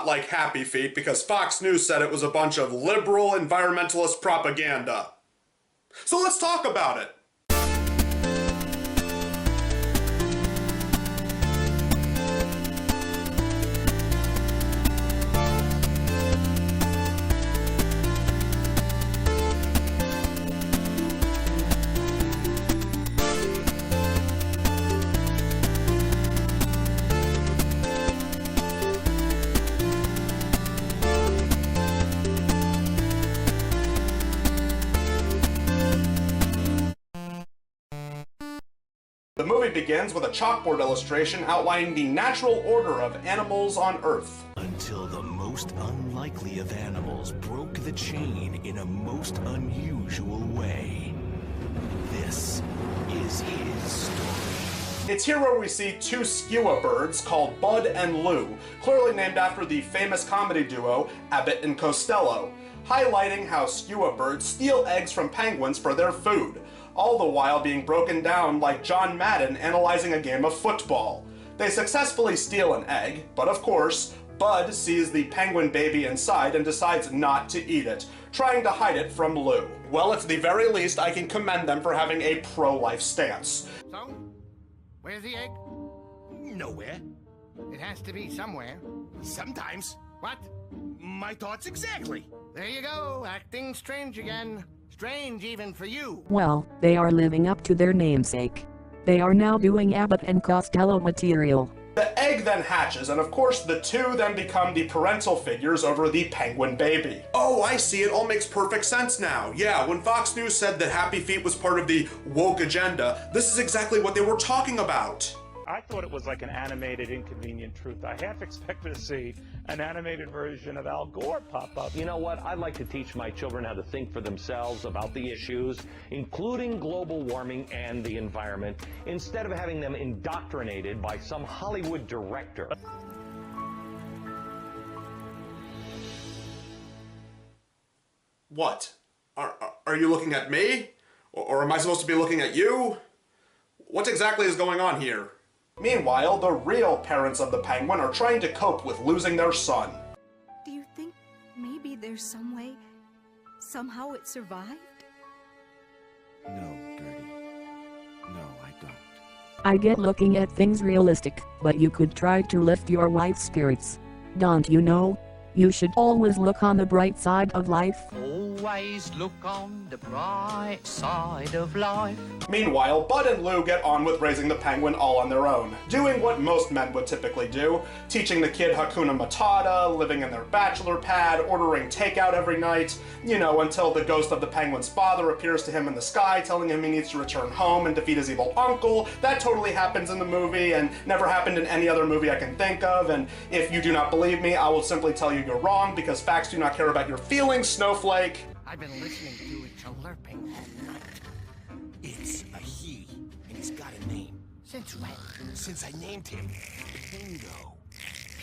like Happy Feet because Fox News said it was a bunch of liberal environmentalist propaganda. So let's talk about it. The movie begins with a chalkboard illustration outlining the natural order of animals on Earth. Until the most unlikely of animals broke the chain in a most unusual way. This is his story. It's here where we see two skua birds called Bud and Lou, clearly named after the famous comedy duo Abbott and Costello, highlighting how skua birds steal eggs from penguins for their food, all the while being broken down like John Madden analyzing a game of football. They successfully steal an egg, but of course, Bud sees the penguin baby inside and decides not to eat it, trying to hide it from Lou. Well, at the very least, I can commend them for having a pro-life stance. So, where's the egg? Nowhere. It has to be somewhere. Sometimes. What? My thoughts exactly. There you go, acting strange again. Strange even for you. Well, they are living up to their namesake. They are now doing Abbott and Costello material. The egg then hatches, and of course the two then become the parental figures over the penguin baby. Oh, I see, it all makes perfect sense now. Yeah, when Fox News said that Happy Feet was part of the woke agenda, this is exactly what they were talking about. I thought it was like an animated Inconvenient Truth. I half expected to see an animated version of Al Gore pop up. You know what? I'd like to teach my children how to think for themselves about the issues, including global warming and the environment, instead of having them indoctrinated by some Hollywood director. What? Are you looking at me? Or am I supposed to be looking at you? What exactly is going on here? Meanwhile, the real parents of the penguin are trying to cope with losing their son. Do you think maybe there's some way, somehow it survived? No, Gertie. No, I don't. I get looking at things realistic, but you could try to lift your wife's spirits. Don't you know? You should always look on the bright side of life. Always look on the bright side of life. Meanwhile, Bud and Lou get on with raising the penguin all on their own, doing what most men would typically do, teaching the kid Hakuna Matata, living in their bachelor pad, ordering takeout every night, you know, until the ghost of the penguin's father appears to him in the sky, telling him he needs to return home and defeat his evil uncle. That totally happens in the movie and never happened in any other movie I can think of, and if you do not believe me, I will simply tell you you're wrong, because facts do not care about your feelings, snowflake. I've been listening to it chirping all night. It's a he, and he's got a name. Since when? Since I named him Pingo.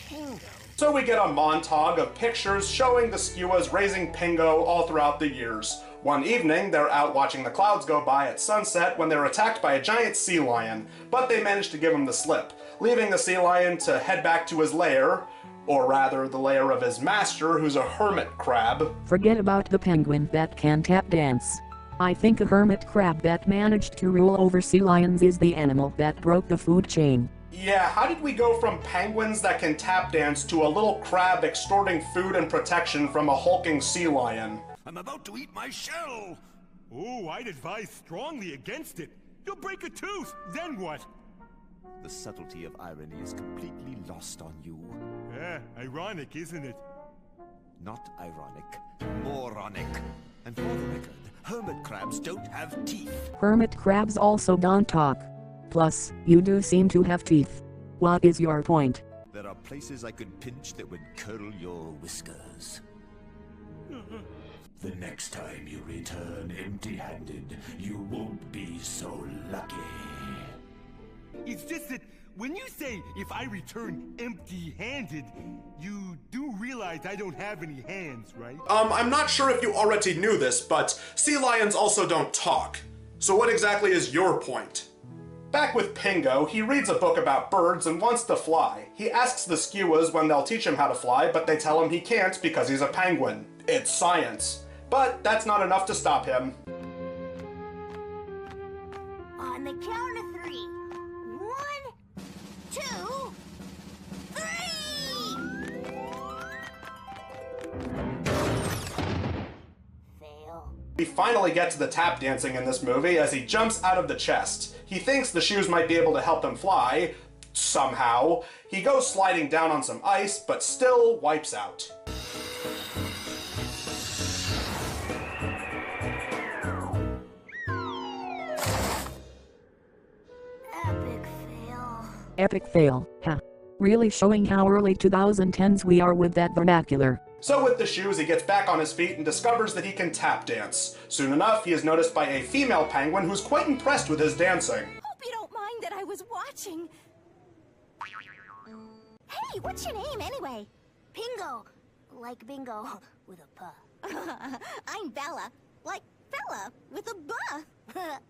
Pingo. So we get a montage of pictures showing the skuas raising Pingo all throughout the years. One evening, they're out watching the clouds go by at sunset when they're attacked by a giant sea lion, but they manage to give him the slip, leaving the sea lion to head back to his lair, or rather the lair of his master, who's a hermit crab. Forget about the penguin that can tap dance. I think a hermit crab that managed to rule over sea lions is the animal that broke the food chain. Yeah, how did we go from penguins that can tap dance to a little crab extorting food and protection from a hulking sea lion? I'm about to eat my shell! Oh, I'd advise strongly against it. You'll break a tooth, then what? The subtlety of irony is completely lost on you. Ironic, isn't it? Not ironic, moronic. And for the record, hermit crabs don't have teeth. Hermit crabs also don't talk. Plus, you do seem to have teeth. What is your point? There are places I could pinch that would curl your whiskers. The next time you return empty-handed, you won't be so lucky. It's just that when you say if I return empty-handed, you do realize I don't have any hands, right? I'm not sure if you already knew this, but sea lions also don't talk. So what exactly is your point? Back with Pingo, he reads a book about birds and wants to fly. He asks the skuas when they'll teach him how to fly, but they tell him he can't because he's a penguin. It's science. But that's not enough to stop him. On the count of 3. 1, 2, 3! Fail. We finally get to the tap dancing in this movie as he jumps out of the chest. He thinks the shoes might be able to help him fly, somehow. He goes sliding down on some ice, but still wipes out. Epic fail, huh? Really showing how early 2010s we are with that vernacular. So with the shoes, he gets back on his feet and discovers that he can tap dance. Soon enough, he is noticed by a female penguin who's quite impressed with his dancing. Hope you don't mind that I was watching. Hey, what's your name anyway? Pingo. Like bingo, with a puh. I'm Bella. Like Bella, with a buh.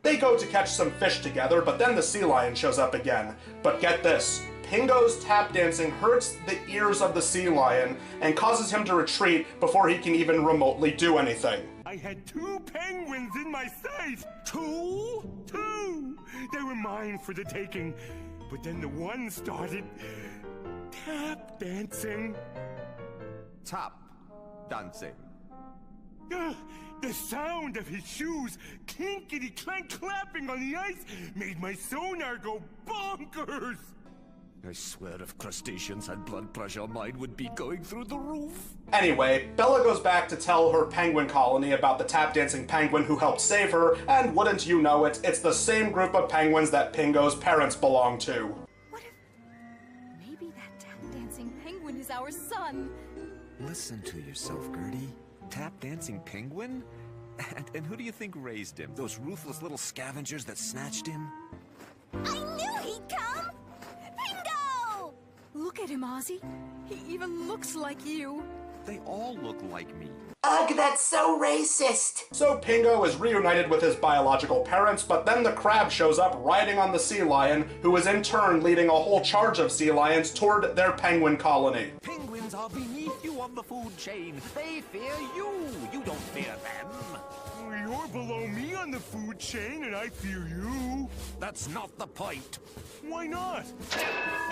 They go to catch some fish together, but then the sea lion shows up again. But get this, Pingo's tap dancing hurts the ears of the sea lion and causes him to retreat before he can even remotely do anything. I had 2 penguins in my sight! 2? 2! They were mine for the taking. But then the one started tap dancing. Tap dancing. The sound of his shoes clinkety-clank clapping on the ice made my sonar go bonkers! I swear if crustaceans had blood pressure, mine would be going through the roof. Anyway, Bella goes back to tell her penguin colony about the tap dancing penguin who helped save her, and wouldn't you know it, it's the same group of penguins that Pingo's parents belong to. What if maybe that tap dancing penguin is our son? Listen to yourself, Gertie. Tap dancing penguin? And who do you think raised him? Those ruthless little scavengers that snatched him? I knew he'd come! Pingo! Look at him, Ozzy. He even looks like you. They all look like me. Ugh, that's so racist! So Pingo is reunited with his biological parents, but then the crab shows up riding on the sea lion, who is in turn leading a whole charge of sea lions toward their penguin colony. Penguins are beneath you on the food chain. They fear you. You don't fear them. You're below me on the food chain, and I fear you. That's not the point. Why not?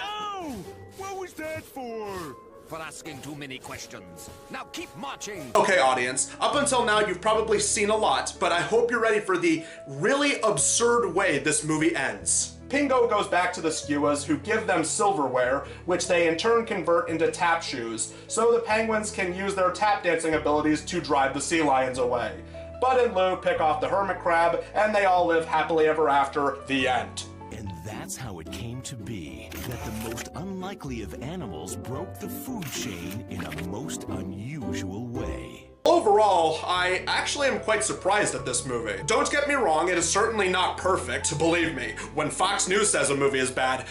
Oh! What was that for? For asking too many questions. Now keep marching. Okay, audience, up until now you've probably seen a lot, but I hope you're ready for the really absurd way this movie ends. Pingo goes back to the skuas, who give them silverware, which they in turn convert into tap shoes, so the penguins can use their tap dancing abilities to drive the sea lions away. Bud and Lou pick off the hermit crab, and they all live happily ever after. The end. And that's how it came to be that the most unlikely of animals broke the food chain in a most unusual way. Overall, I actually am quite surprised at this movie. Don't get me wrong, it is certainly not perfect, believe me. When Fox News says a movie is bad,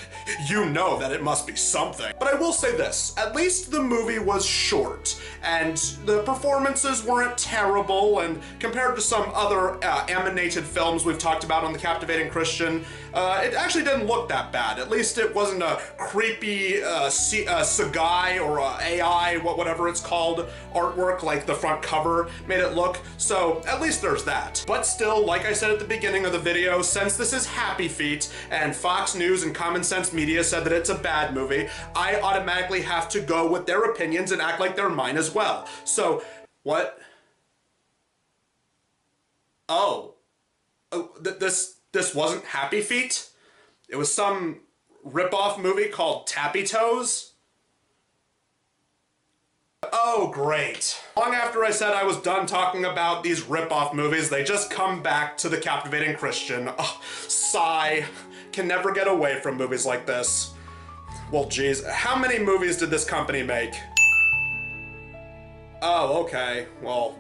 you know that it must be something. But I will say this, at least the movie was short, and the performances weren't terrible, and compared to some other animated films we've talked about on The Captivating Christian, it actually didn't look that bad. At least it wasn't a creepy CGI or AI, whatever it's called, artwork like the front cover made it look, so at least there's that. But still, like I said at the beginning of the video, since this is Happy Feet, and Fox News and Common Sense Media said that it's a bad movie, I automatically have to go with their opinions and act like they're mine as well. So, what? Oh. This wasn't Happy Feet? It was some rip-off movie called Tappy Toes? Oh, great. Long after I said I was done talking about these rip-off movies, they just come back to The Captivating Christian. Oh, sigh. Can never get away from movies like this. Well, geez, how many movies did this company make? Oh, okay. Well,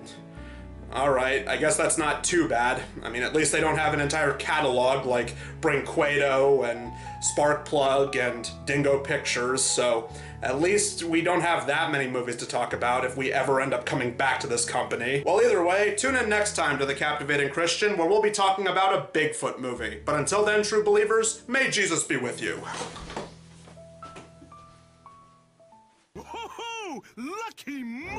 Alright, I guess that's not too bad. I mean, at least they don't have an entire catalog like Brinquedo and Sparkplug and Dingo Pictures, so at least we don't have that many movies to talk about if we ever end up coming back to this company. Well, either way, tune in next time to The Captivating Christian, where we'll be talking about a Bigfoot movie. But until then, true believers, may Jesus be with you. Whoa, lucky me!